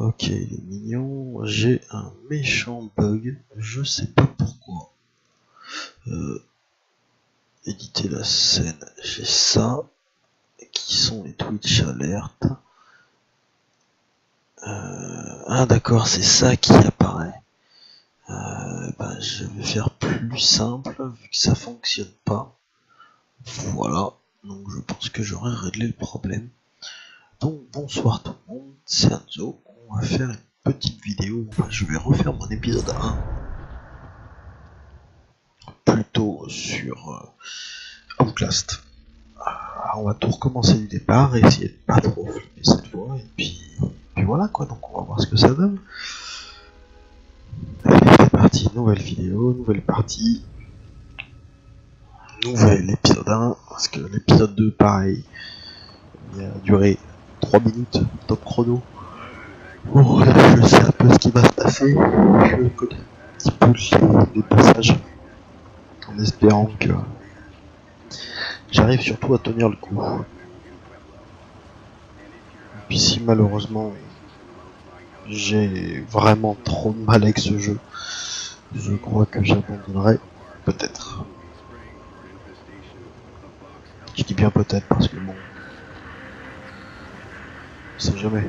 Ok, il est mignon. J'ai un méchant bug. Je sais pas pourquoi. Éditer la scène. J'ai ça. Qui sont les Twitch alertes. Ah d'accord, c'est ça qui apparaît. Je vais faire plus simple vu que ça fonctionne pas. Voilà. Donc je pense que j'aurais réglé le problème. Donc bonsoir tout le monde, c'est Anzo. On va faire une petite vidéo. Je vais refaire mon épisode 1. Plutôt sur Outlast. Alors, on va tout recommencer du départ et essayer de pas trop flipper cette fois. Et puis voilà quoi, donc on va voir ce que ça donne. Allez, c'est parti, nouvelle vidéo, nouvelle partie. Nouvel épisode 1, parce que l'épisode 2, pareil, il a duré 3 minutes, top chrono. Bon, là, je sais un peu ce qui va se passer. Je connais un petit peu les passages, en espérant que j'arrive surtout à tenir le coup. Et puis si malheureusement j'ai vraiment trop de mal avec ce jeu, je crois que j'abandonnerai, peut-être. Je dis bien peut-être parce que bon, on sait jamais.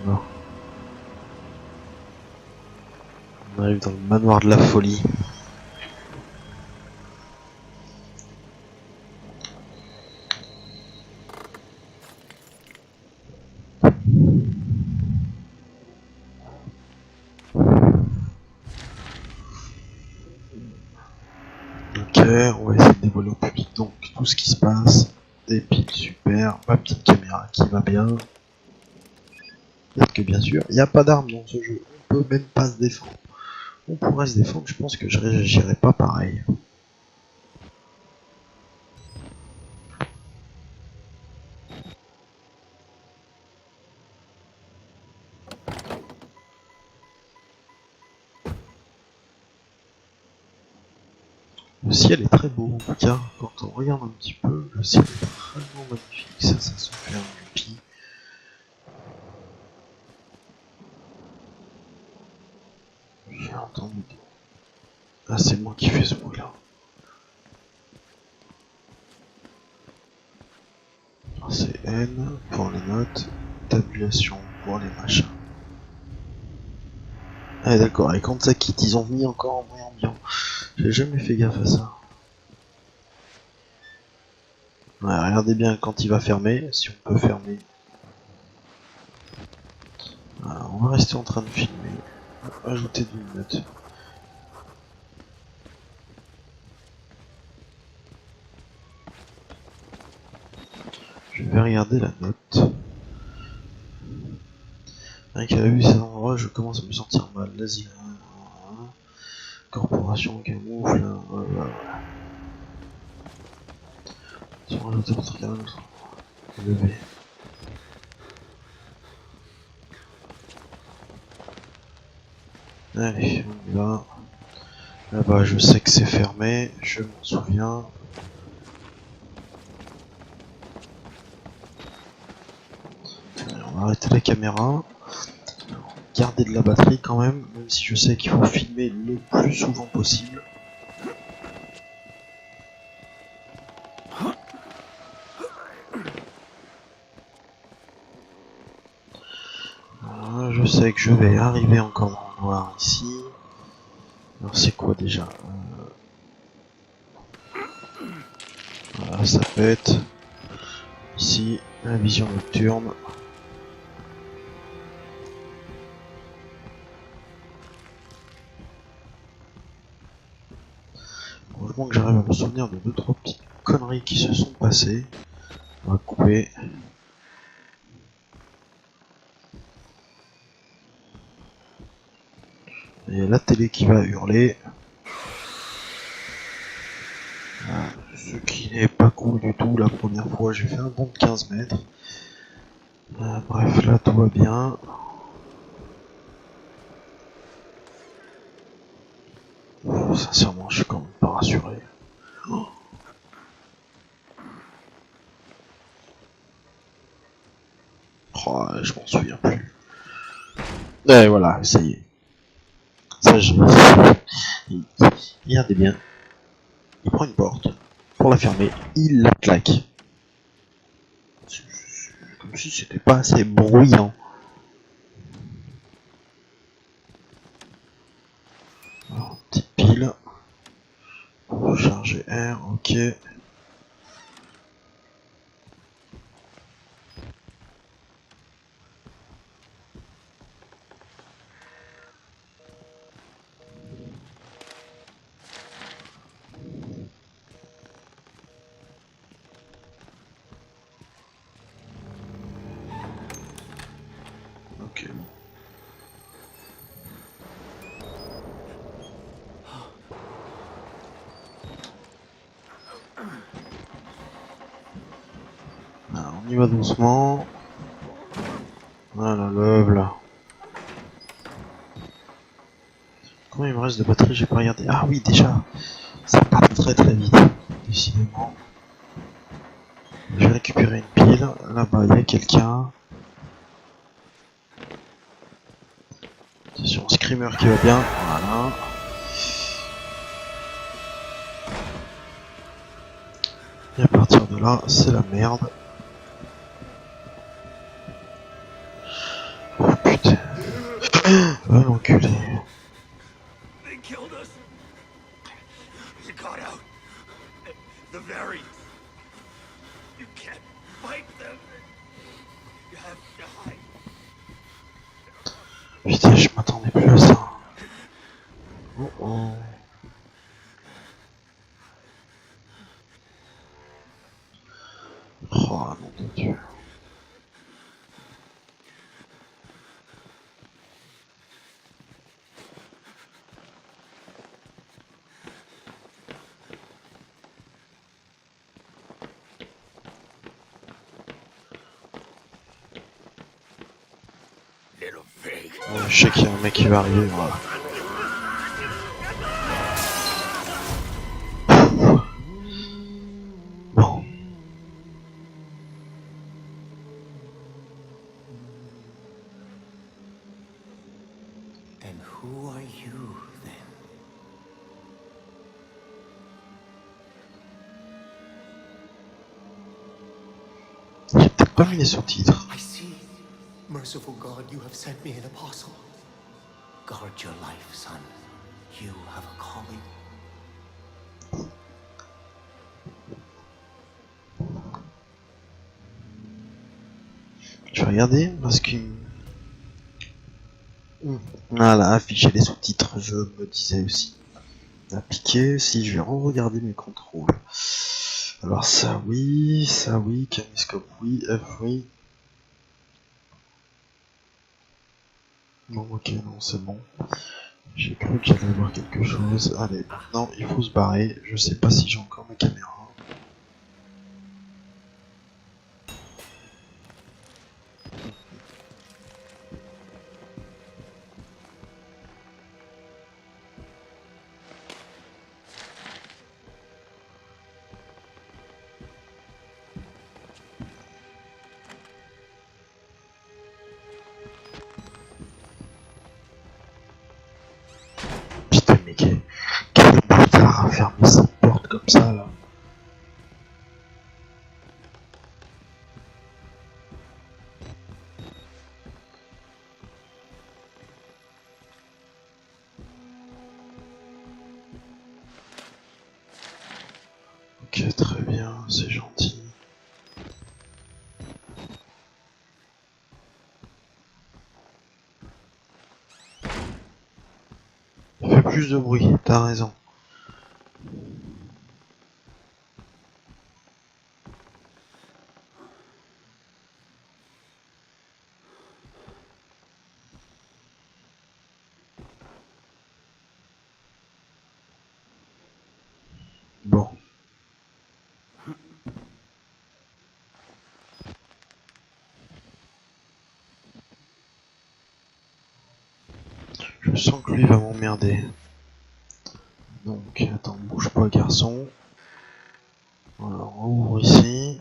Non. On arrive dans le manoir de la folie. Ok, on va essayer de dévoiler au public donc tout ce qui se passe. Des piles super, ma petite caméra qui va bien. Peut-être que bien sûr, il n'y a pas d'armes dans ce jeu, on peut même pas se défendre. On pourrait se défendre, je pense que je réagirais pas pareil. Le ciel est très beau en tout cas, quand on regarde un petit peu, le ciel est vraiment magnifique, ça se fait un pied. J'ai entendu. Ah, c'est moi qui fais ce bruit là. C'est N pour les notes, tabulation pour les machins. Ah d'accord, et quand ça quitte, ils ont mis encore en bruit ambiant. J'ai jamais fait gaffe à ça. Ouais, regardez bien quand il va fermer, si on peut fermer. Voilà, on va rester en train de filmer. Ajouter des notes. Je vais regarder la note. Rien qu'à la vue de cet endroit, je commence à me sentir mal. L'asile. Corporation camoufle. Voilà. Sur un autre triangle. Levé. Allez, on y va. Là-bas, je sais que c'est fermé. Je m'en souviens. Allez, on va arrêter la caméra. Garder de la batterie quand même si je sais qu'il faut filmer le plus souvent possible. Voilà, je sais que je vais arriver encore dans le noir ici. Alors c'est quoi déjà Voilà, ça pète. Ici, la vision nocturne. Heureusement que j'arrive à me souvenir de 2-3 petites conneries qui se sont passées. On va couper. Il y a la télé qui va hurler. Voilà. Ce qui n'est pas cool du tout. La première fois, j'ai fait un bond de 15 mètres. Bref, là tout va bien. Sincèrement, je suis quand même pas rassuré. Oh, je m'en souviens plus. Et voilà, ça y est. Ça, regardez bien. Il prend une porte pour la fermer, il la claque. Comme si c'était pas assez bruyant. Alors, petite pile. Charger R, ok. Ok. Alors, on y va doucement. Voilà, l'œuvre là. Combien il me reste de batterie? J'ai pas regardé. Ah oui, déjà. Ça part très très vite. Décidément. Je vais récupérer une pile. Là-bas, il y a quelqu'un. Attention, Screamer qui va bien. Voilà. Et à partir de là, c'est la merde. Oh putain. Oh l'enculé. They killed us. You got out. The very. You can't fight them. You have to hide. Putain, je m'attendais plus à ça. Oh oh. Oh mon dieu. Little pig. Je sais qu'il y a un mec qui va arriver, voilà. Bon. And who are you then? J'ai peut-être pas mis les sous-titres. I see. Merciful God, you have sent me an apostle. Guard your life, son. You have a calling. Je vais regarder parce que... Voilà, afficher les sous-titres, je me disais aussi. Appliquer, si je vais re-regarder mes contrôles. Alors ça oui, caméscope oui, F oui. Bon ok, non c'est bon. J'ai cru que j'allais voir quelque chose. Allez, non, il faut se barrer. Je sais pas si j'ai encore ma caméra. Putain, mais quel bâtard a fermé cette porte comme ça là. Ok, très bien, c'est gentil. Fais plus de bruit, t'as raison. Bon. Je sens que lui va m'emmerder. Donc, attends, bouge pas, garçon. Voilà, on ouvre ici.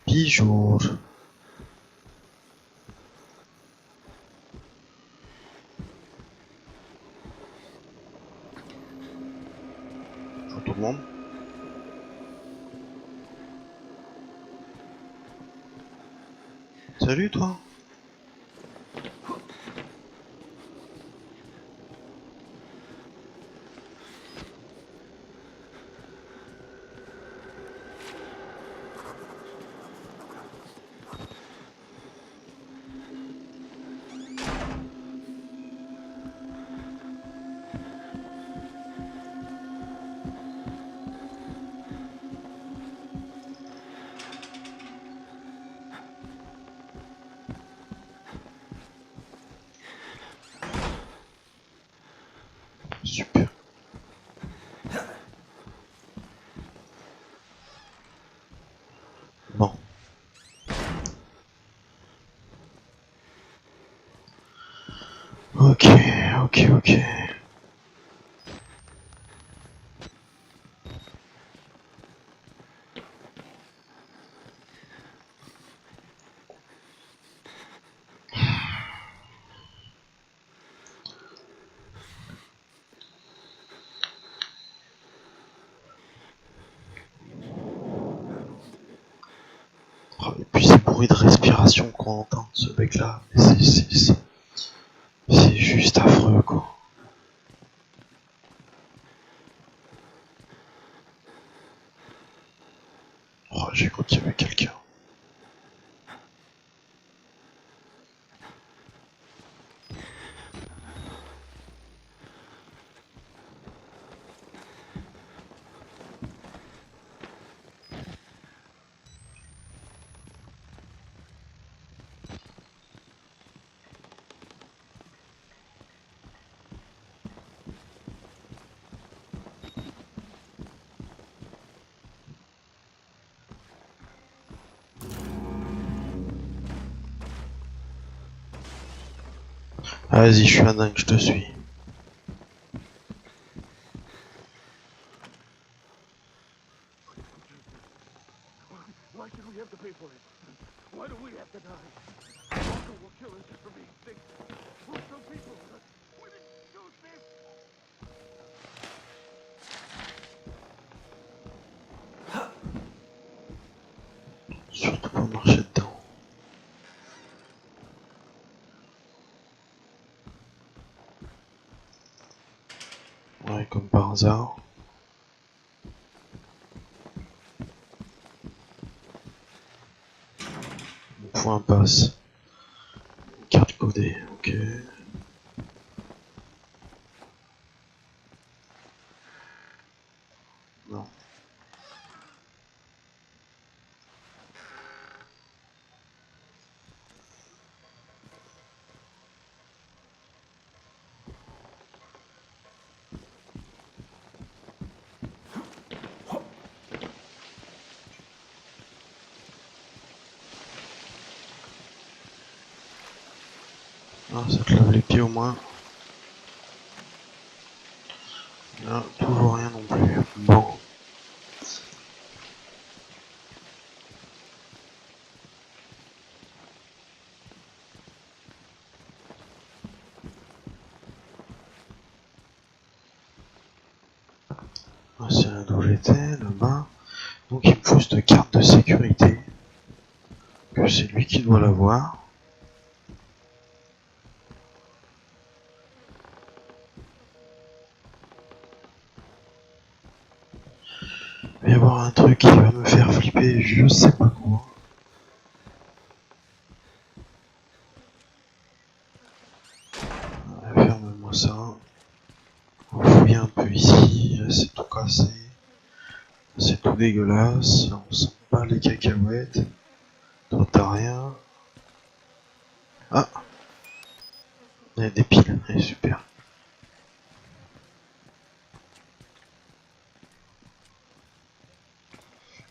Bijoux. Bonjour tout le monde. Salut toi. Super. Bon. Ok, ok. Oh, et puis ces bruits de respiration qu'on entend de ce mec là, c'est juste affreux quoi. Oh, j'ai cru qu'il y avait quelqu'un. Vas-y, je suis un dingue, je te suis. Why should we have to pay for it? Why do we have to die? Walker will kill us just for being sick. We're some people. We didn't do this. Surtout pas marcher dedans. Ouais, comme par hasard. Point passe. Carte codée, ok. Non. Ah, ça te lave les pieds au moins. Là, toujours rien non plus. Bon. Ah, c'est là d'où j'étais, là-bas. Donc il me faut cette carte de sécurité. Que c'est lui qui doit l'avoir. Il va y avoir un truc qui va me faire flipper, je sais pas quoi. Ferme-moi ça. On va fouiller un peu ici. Là, c'est tout cassé. C'est tout dégueulasse. On sent pas les cacahuètes. Toi, t'as rien. Ah, il y a des piles. Allez, super.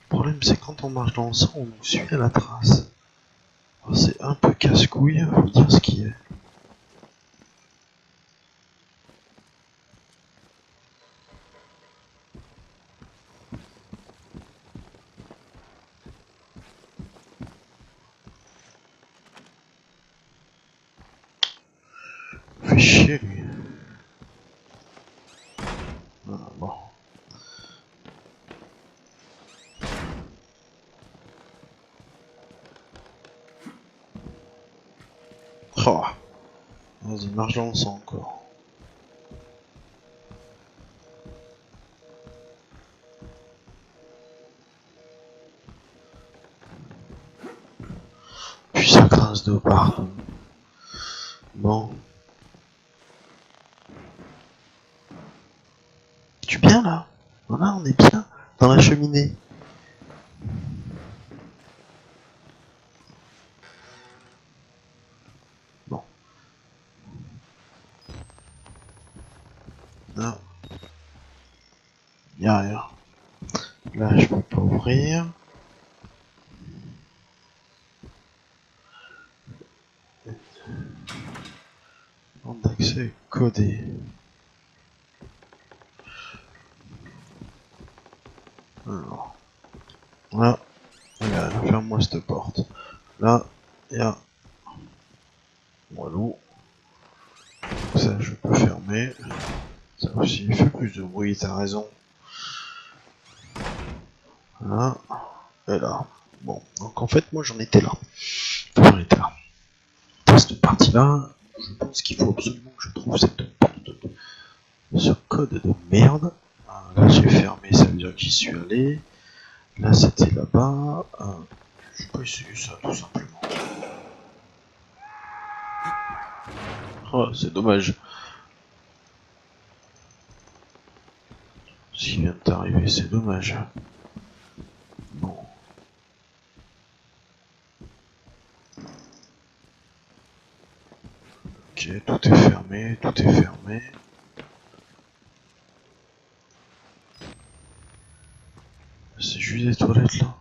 Le problème, c'est quand on marche dans le sang, on nous suit à la trace. C'est un peu casse-couille, faut dire ce qui est. Fait chier lui. Ah, bon. Oh. Vas-y, marche dans le sang encore. Puis ça grince de partout. Bon. Tu bien là? Voilà, on est bien dans la cheminée. Bon. Non. Y'a rien. Là, je peux pas ouvrir. Bande d'accès codé. Alors. Là. Regarde, ferme-moi cette porte. Là, il y a. Walou. Ça, je peux fermer. Ça aussi, il fait plus de bruit, t'as raison. Là. Et là. Bon, donc en fait, moi j'en étais là. Enfin, j'en étais là. Dans cette partie-là, je pense qu'il faut absolument que je trouve cette porte. Ce code de merde. Là, j'ai fermé, ça veut dire que j'y suis allé. Là, c'était là-bas. Je peux essayer ça, tout simplement. Oh, c'est dommage. Ce qui vient d'arriver, c'est dommage. Bon. Ok, tout est fermé, tout est fermé. C'est juste des toilettes là.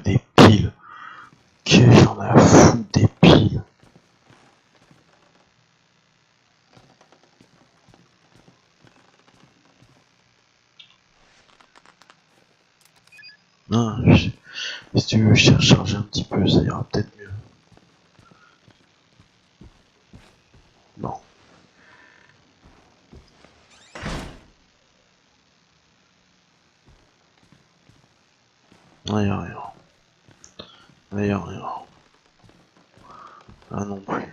Des piles. Que j'en ai à foutre des piles. Non, si tu veux, je t'ai rechargé un petit peu, ça ira peut-être mieux. Non. Là, y'a rien. Là, y'a rien. Là non plus.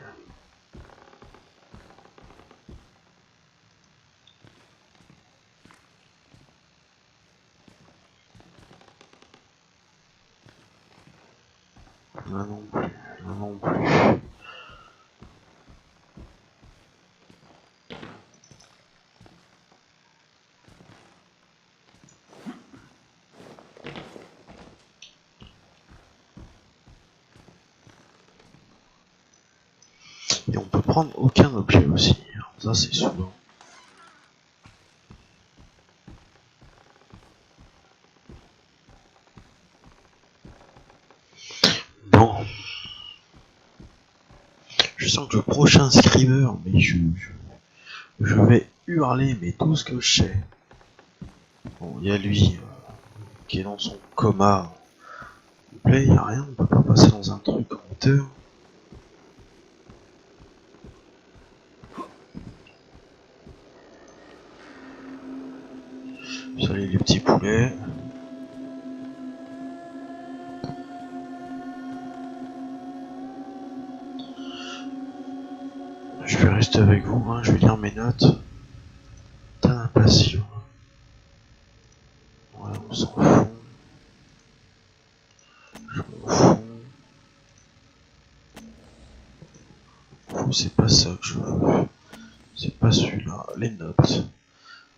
Là non plus. Là non plus. Et on peut prendre aucun objet aussi. Ça, c'est souvent. Bon. Je sens que le prochain screamer, mais je vais hurler, mais tout ce que je sais. Bon, il y a lui qui est dans son coma. Là, il y a rien, on peut pas passer dans un truc en hauteur. Salut les petits poulets. Je vais rester avec vous, hein, je vais lire mes notes. T'as l'impatient. Ouais, on s'en fout. Je m'en fous. C'est pas ça que je veux. C'est pas celui-là, les notes.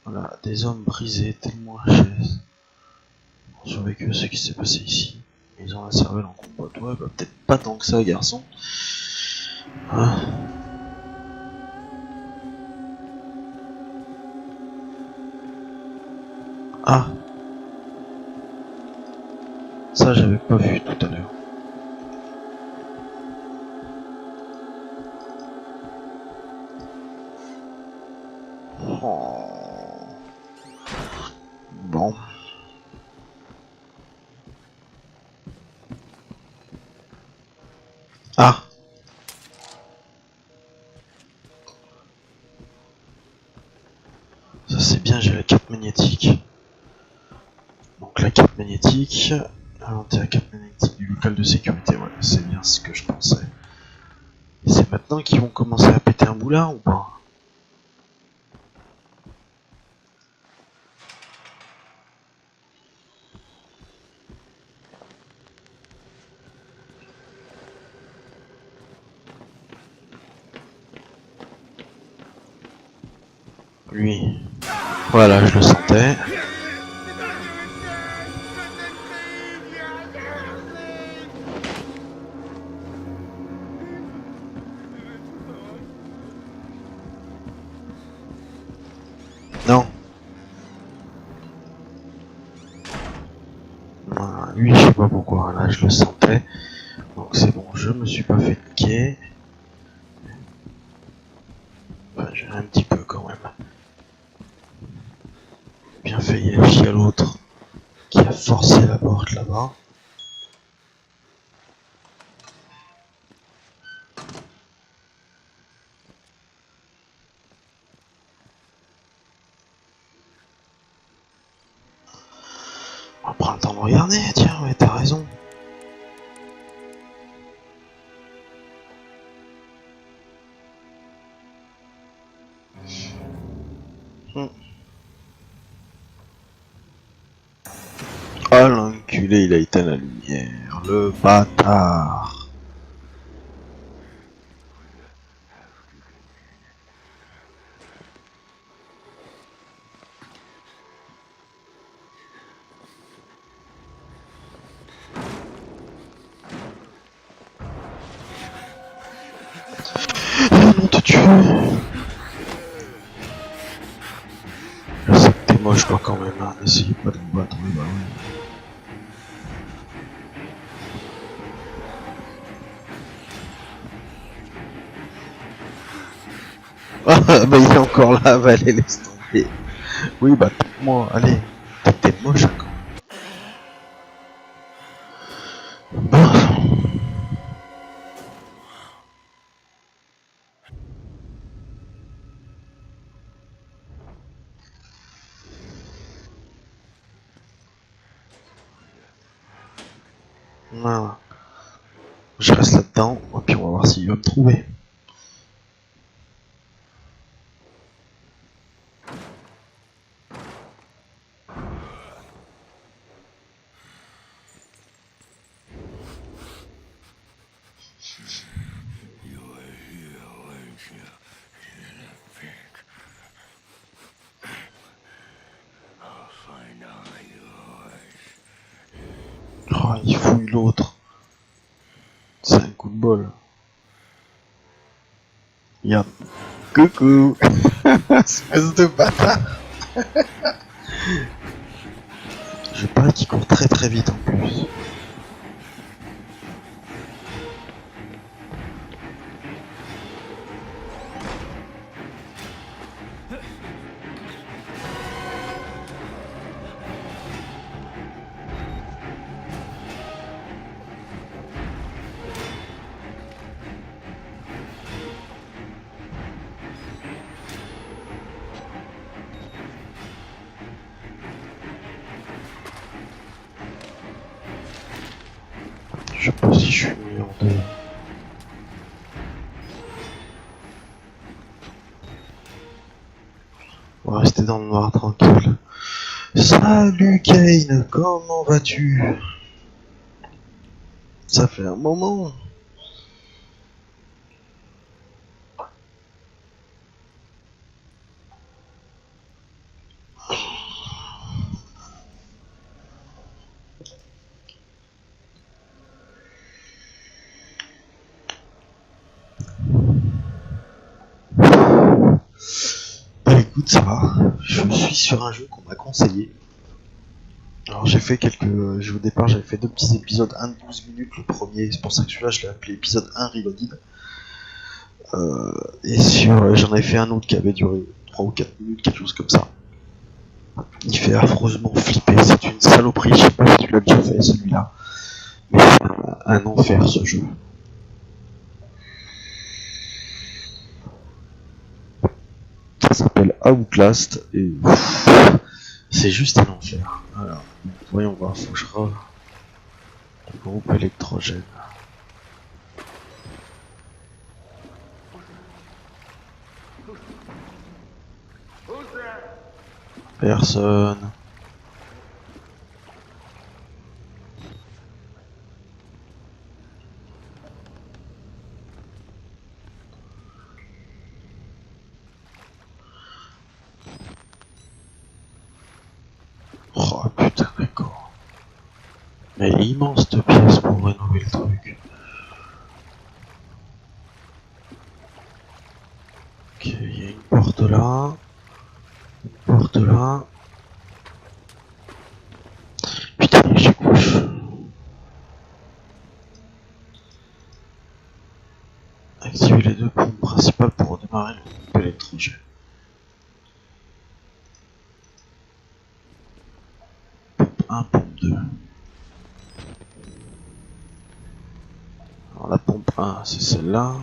Voilà, des hommes brisés tellement à chaise. On survécu à ce qui s'est passé ici. Ils ont la cervelle en compote. Ouais, bah peut-être pas tant que ça, garçon. Ah. Ah. Ça, j'avais pas vu tout à l'heure. Oh. Bon. Ah. Ça c'est bien, j'ai la carte magnétique. Donc la carte magnétique, inventer la carte magnétique du local de sécurité, ouais, c'est bien ce que je pensais. Et c'est maintenant qu'ils vont commencer à péter un boulard ou pas? Lui, voilà, je le sentais. Non. Voilà, lui, je sais pas pourquoi, là, je le sentais. Donc c'est bon, je me suis pas fait niquer. Enfin, j'ai un petit peu quand même. Bien fait, il y a le chien l'autre qui a forcé la porte là-bas. On prend le temps de regarder, tiens, ouais, t'as raison. Oh l'enculé, il a éteint la lumière, le bâtard. Oh non, te tuer. Je sais que t'es moche toi quand même, hein. N'essayez pas de me battre, mais bah ouais. Ah bah il est encore là, bah allez, laisse tomber. Oui bah moi, allez, t'es moche encore. Bon. Voilà. Je reste là-dedans, et puis on va voir s'il va me trouver. Oh, il fouille l'autre. C'est un coup de bol. Regarde. Coucou. Espèce de bâtard. Je parie qu'il court très très vite en plus. Je sais pas si je suis mis en deux. On va rester dans le noir tranquille. Salut Kane, comment vas-tu? Ça fait un moment. écoute, ça va. Je suis sur un jeu qu'on m'a conseillé. Alors j'ai fait au départ j'avais fait 2 petits épisodes, 1 de 12 minutes le premier, c'est pour ça que celui-là je l'ai appelé épisode 1 Reloaded. Et j'en avais fait un autre qui avait duré 3 ou 4 minutes, quelque chose comme ça. Il fait affreusement flipper, c'est une saloperie, je sais pas si tu l'as déjà fait celui-là. Mais c'est un enfer ce jeu. Ça s'appelle Outlast et c'est juste un enfer. Alors, voyons voir, faut que je re... Groupe électrogène. Personne. Oh putain, d'accord. Elle est immense cette pièce pour rénover le truc. Ok, il y a une porte là. Une porte là. Putain, j'ai couche. Activer les 2 pompes principales pour redémarrer le groupe électrogène. Pompe 1, pompe 2. Alors la pompe 1, c'est celle-là.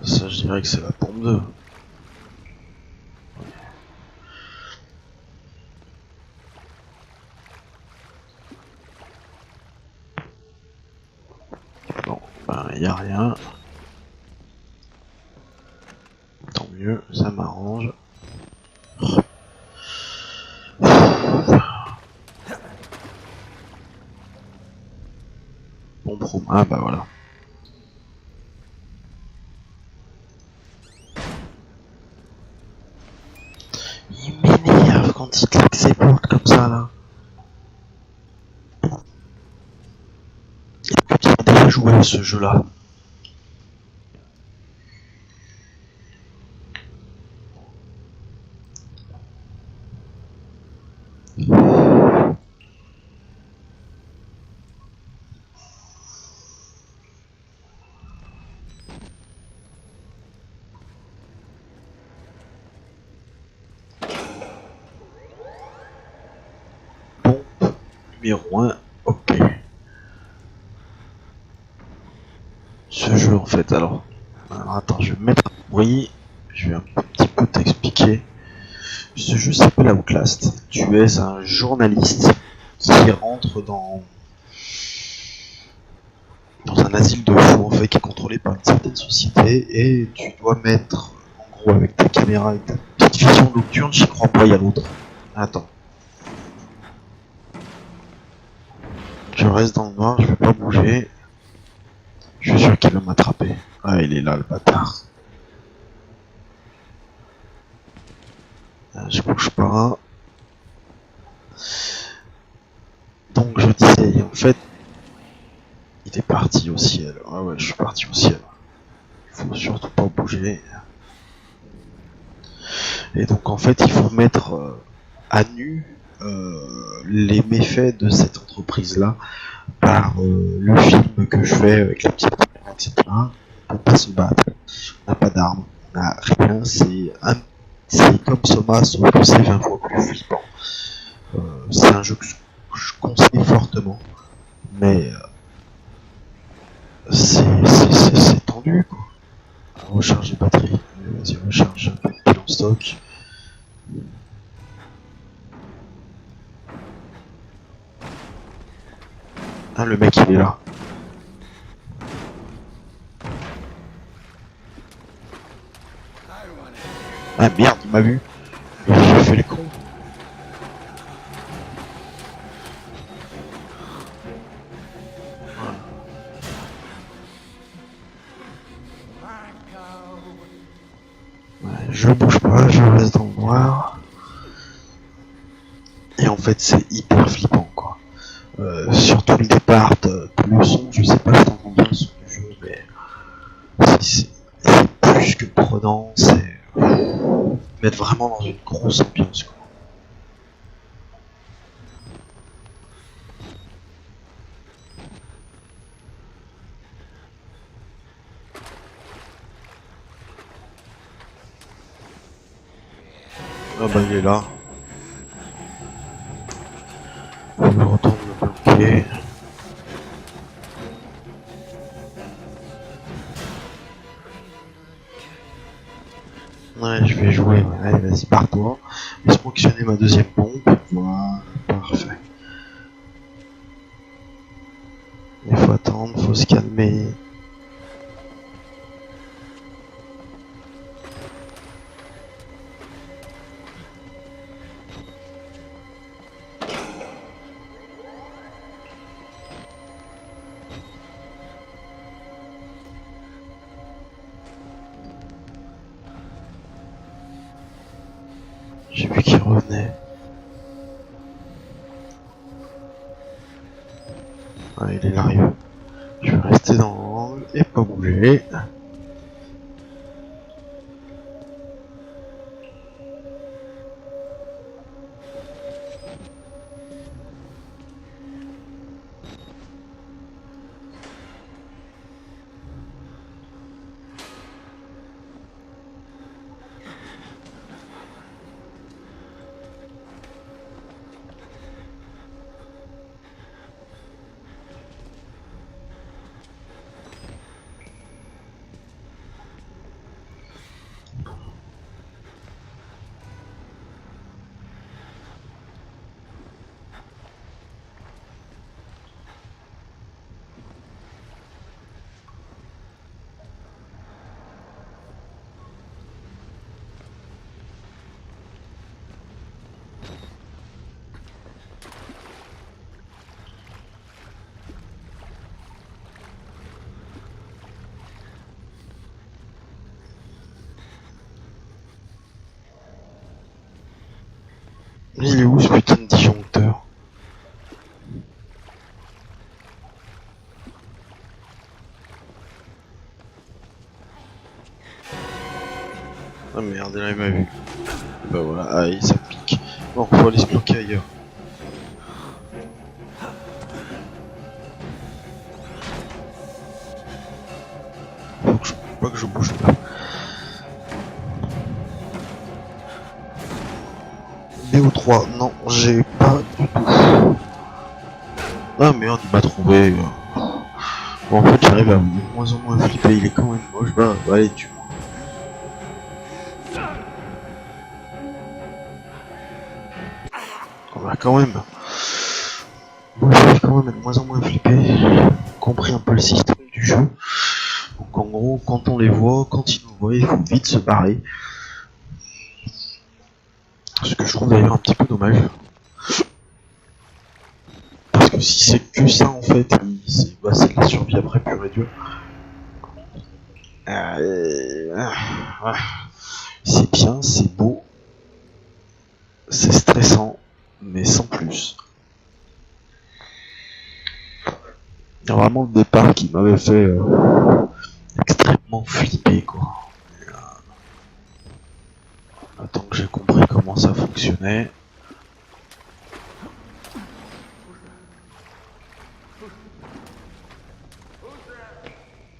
Ça, je dirais que c'est la pompe 2. Bon, ben, y a rien. Tant mieux, ça m'arrange. Bon pro, ah bah voilà. Il m'énerve quand il clique ses portes comme ça là. Est-ce que tu as déjà joué à ce jeu là? Pompe numéro 1, ok. Ce jeu en fait, alors attends, je vais mettre un bruit, je vais un petit peu t'expliquer. Ce jeu s'appelle Outlast. Tu es un journaliste qui rentre dans un asile de fous en fait qui est contrôlé par une certaine société et tu dois mettre en gros avec ta caméra et ta petite vision nocturne, j'y crois pas, il y a l'autre. Attends. Je reste dans le noir, je vais pas bouger. Je suis sûr qu'il va m'attraper. Ah, il est là le bâtard. Je bouge pas. Donc je disais, en fait, il est parti au ciel. Ah ouais, je suis parti au ciel. Il faut surtout pas bouger. Et donc en fait, il faut mettre à nu les méfaits de cette entreprise-là par le film que je fais avec la petite caméra, etc. On peut pas se battre. On n'a pas d'armes, on n'a rien. C'est comme Soma, sauf que c'est 20 fois plus flippant. C'est un jeu que je conseille fortement, mais c'est tendu quoi. Recharger batterie, vas-y recharge un peu de pile en stock. Ah le mec il est là. Ah merde il m'a vu. J'ai fait le con. Ouais, je bouge pas, je reste dans le noir. Et en fait c'est hyper flippant quoi. Surtout le départ, le son, je sais pas si t'as entendu être vraiment dans une grosse ambiance, quoi. Ah bah il est là. On me retourne le bloquer. Ouais, je vais jouer. Ouais. Allez, vas-y, barre-toi. Laisse fonctionner ma deuxième pompe. Voilà, parfait. Il faut attendre, faut se calmer. J'ai vu qu'il revenait. Ah, il est larrieux. Je vais rester dans l'angle et pas bouger. Il est où ce putain de disjoncteur? Ah merde, là il m'a vu. Bah voilà, aïe, ça pique. Bon, faut aller se bloquer ailleurs. Faut que je bouge là. BO3, non, j'ai pas du tout. Ah merde, il m'a trouvé. Bon, en fait, j'arrive à de moins en moins flipper, il est quand même moche. Bah, allez, tu. On va quand même. Moi, j'arrive quand même à de moins en moins flipper. Compris un peu le système du jeu. Donc, en gros, quand on les voit, quand ils nous voient, il faut vite se barrer. Ce que je trouve d'ailleurs un petit peu dommage. Parce que si c'est que ça, en fait, c'est de la survie après pure et dure. C'est bien, c'est beau, c'est stressant, mais sans plus. Il y a vraiment le départ qui m'avait fait extrêmement flipper, quoi. Attends que j'ai compris comment ça fonctionnait.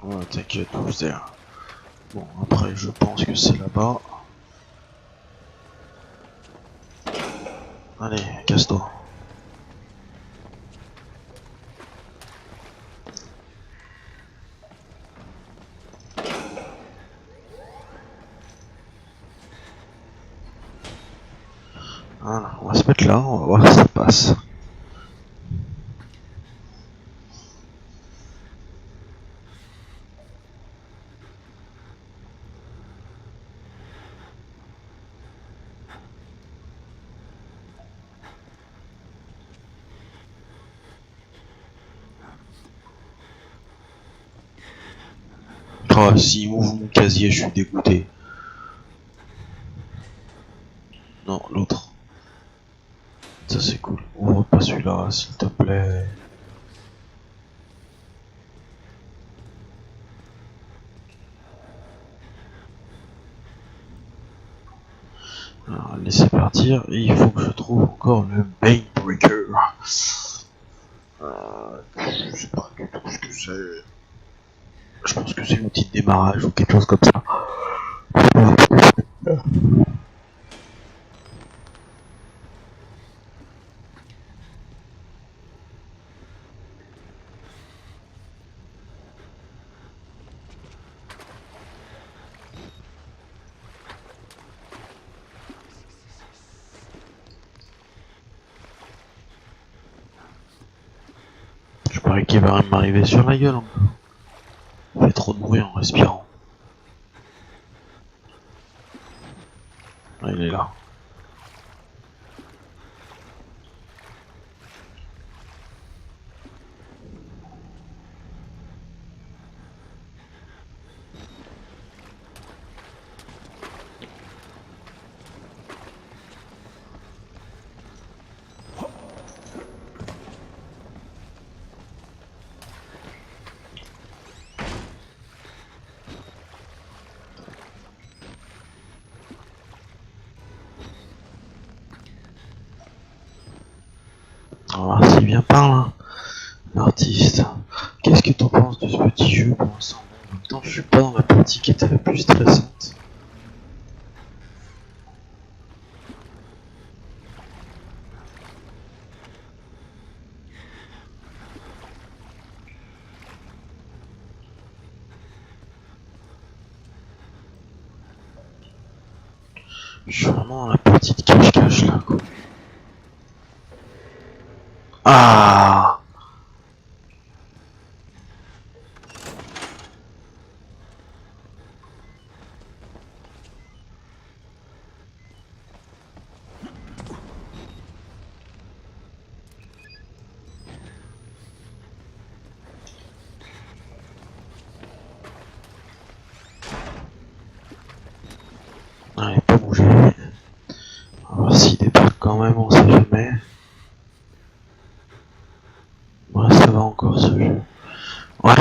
Ouais, t'inquiète, who's there? Bon, après, je pense que c'est là-bas. Allez, casse-toi. Voilà, on va se mettre là, on va voir si ça passe. Ah, si ouvre mon casier, je suis dégoûté. Non, l'autre. Ça c'est cool. Ouvre pas celui-là, s'il te plaît. Alors, laissez partir, et il faut que je trouve encore le Banebreaker. Je sais pas du tout ce que c'est. Je pense que c'est l'outil de démarrage ou quelque chose comme ça. Je parie qu'il va m'arriver sur la gueule encore. Il fait trop de bruit en respirant. Ah, il est là. On va voir s'il vient par là. L'artiste. Qu'est-ce que t'en penses de ce petit jeu pour l'instant? En même temps, je suis pas dans la partie qui était la plus stressante. Je suis vraiment dans la partie de cache-cache là, quoi. Ah! Allez, pas bouger. On va voir s'il débarque quand même, on sait jamais. Ouais, ça va encore ce jeu. Ouais.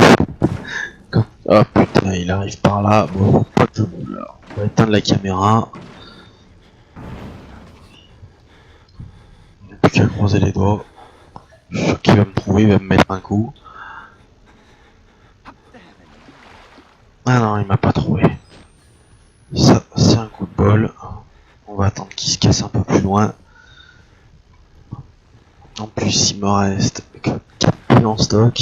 Oh putain, il arrive par là. Bon, pas de jeu. Alors, on va éteindre la caméra. Il n'y a plus qu'à croiser les doigts. Je suis sûr qu'il va me trouver, il va me mettre un coup. Ah non, il m'a pas trouvé. Ça, c'est un coup de bol. On va attendre qu'il se casse un peu plus loin. En plus, il me reste que 4 piles en stock.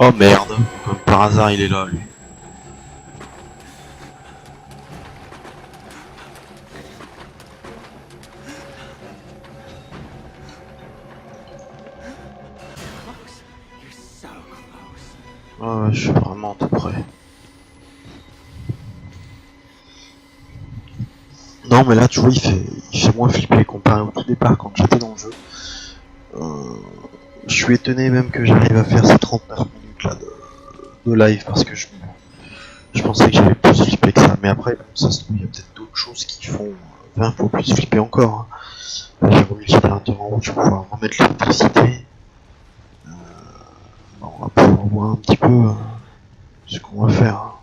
Oh merde, comme par hasard il est là lui. You're so close. Ouais, je suis vraiment tout près. Non mais là tu vois il fait moins flipper comparé au tout départ quand j'étais dans le jeu. Je suis étonné même que j'arrive à faire ces 39 minutes là de live parce que je pensais que j'avais plus flippé que ça. Mais après bon, ça se trouve il y a peut-être d'autres choses qui font 20 fois plus flipper encore. Hein. J'ai remis le générateur en haut, je vais pouvoir remettre l'électricité. On va pouvoir voir un petit peu ce qu'on va faire.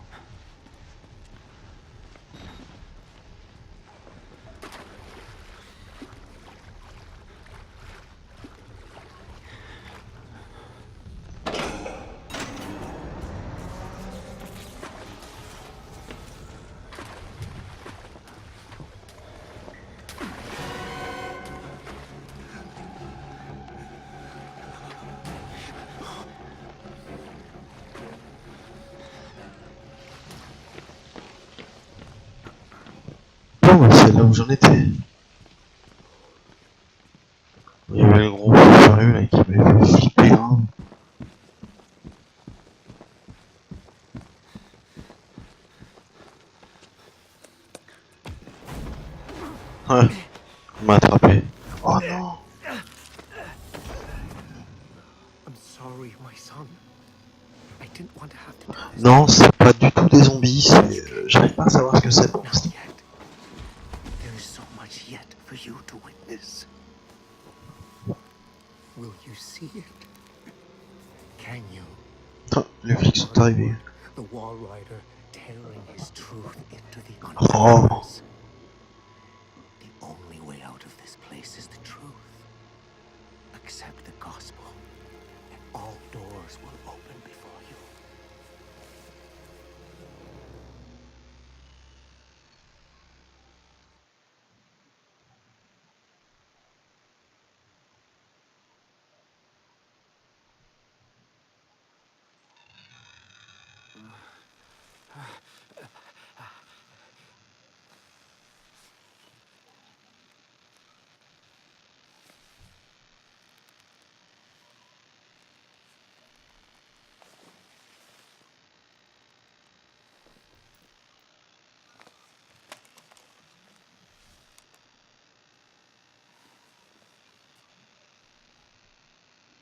Bon, bah, c'est là où j'en étais. Il y avait le gros furieux là qui m'avait fait flipper hein. Ouais, on m'a attrapé. Oh non. I'm sorry. free my son. I didn't want to have to do this. Non, c'est pas du tout des zombies, c'est... j'arrive pas à savoir ce que c'est pour Not l'instant. yet. There is so much yet for you to witness. Will you see it? Can you? Ah, les flics sont arrivés. The Wall Rider tearing his truth into the Oh. unknowns. The only way out of this place is the truth. Accept the gospel, and all doors will open before you.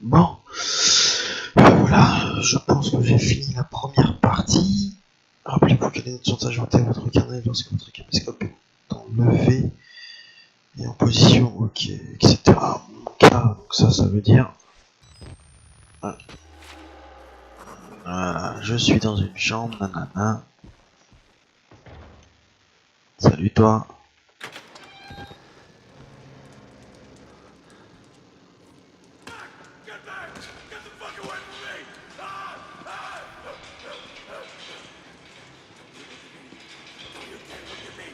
Bon, voilà, je pense que j'ai fini la première partie. Rappelez-vous que les notes sont ajoutées à votre carnet lorsque votre caméscope est enlevé et en position, ok, etc. Donc là, donc ça veut dire... Voilà, je suis dans une chambre, nanana. Salut toi. Get back! Get the fuck away from me! Ah! Ah! You can't look at me!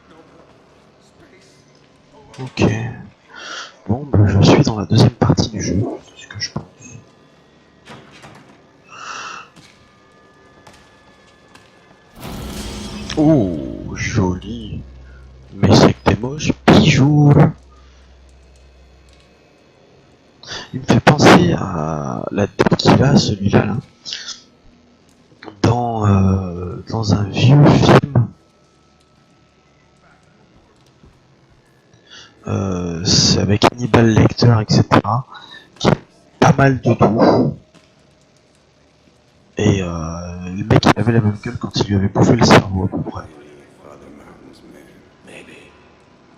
No more space. Ok. Bon, ben, je suis dans la deuxième partie du jeu, c'est ce que je pense. Oh, joli. Mais c'est que t'es moche, bijou. Il me fait penser à la tête qu'il a, celui-là, là. Dans un vieux film. C'est avec Hannibal Lecter, etc. Qui est pas mal du tout. Et le mec, il avait la même gueule quand il lui avait bouffé le cerveau, à peu près. Father Martin's man. Maybe.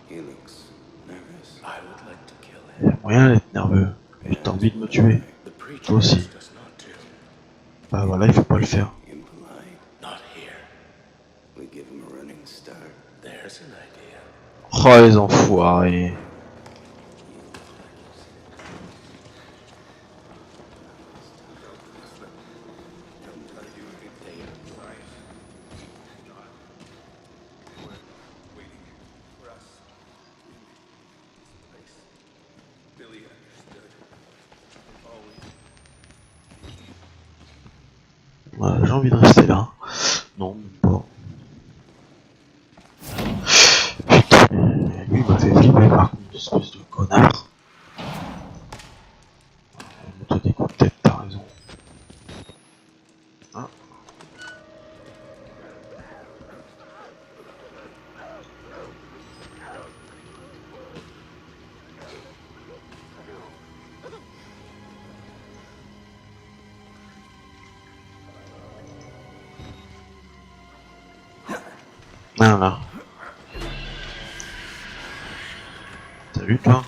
He looks nervous. I would like to kill Il y him. a moyen d'être nerveux. Et t'as envie de me tuer. The preacher Toi aussi. asked us not to. Bah voilà, il faut pas le faire. Impolite. Not here. We give him a running start. There's an idea. Oh les enfoirés. Billy understood. Always. Voilà, j'ai envie de rester là. Non, même pas. Putain, lui il m'a fait flipper par contre, espèce de connard. On te découpe peut-être, t'as raison. Ah. Voilà. Salut toi.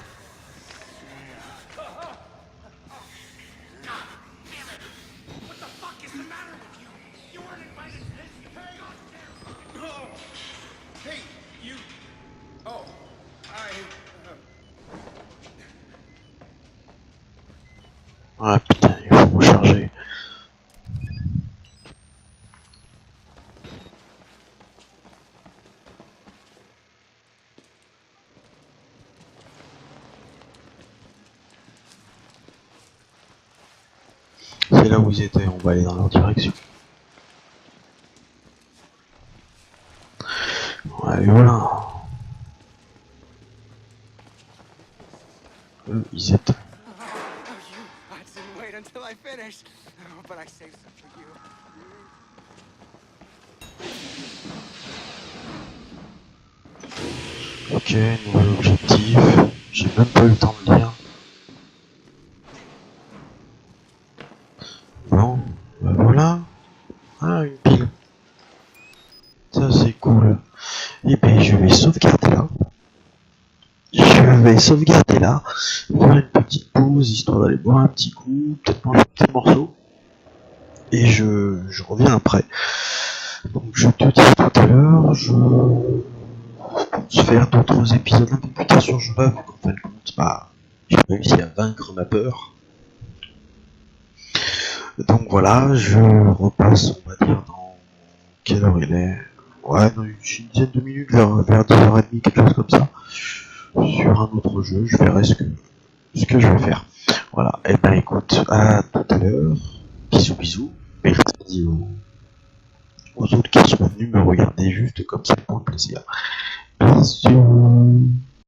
Hey, you. Oh, Ah putain, il faut recharger. C'est là où ils étaient, on va aller dans leur direction. Ouais, et voilà. Eux, ils étaient. I didn't wait until I finished. Oh, but I saved some for you. Ok, nouvel objectif. J'ai même pas eu le temps de lire. Bon, bah voilà. Ah, une pile. Ça c'est cool. Et ben je vais sauvegarder là. Je vais sauvegarder là. Faire une petite pause histoire d'aller boire un petit coup, peut-être manger un petit morceau. Et je reviens après. Donc je te dis tout à l'heure, je pense faire d'autres épisodes un peu plus tard sur jeu là, vu qu'en fin de compte, bah, j'ai réussi à vaincre ma peur. Donc voilà, je repasse, on va dire, dans quelle heure il est. Ouais, dans une dizaine de minutes, vers 10h30, quelque chose comme ça. Sur un autre jeu, je verrai ce que je vais faire. Voilà, et ben écoute, à tout à l'heure. Bisous bisous. Merci aux autres qui sont venus me regarder juste comme ça pour le plaisir. Bisous.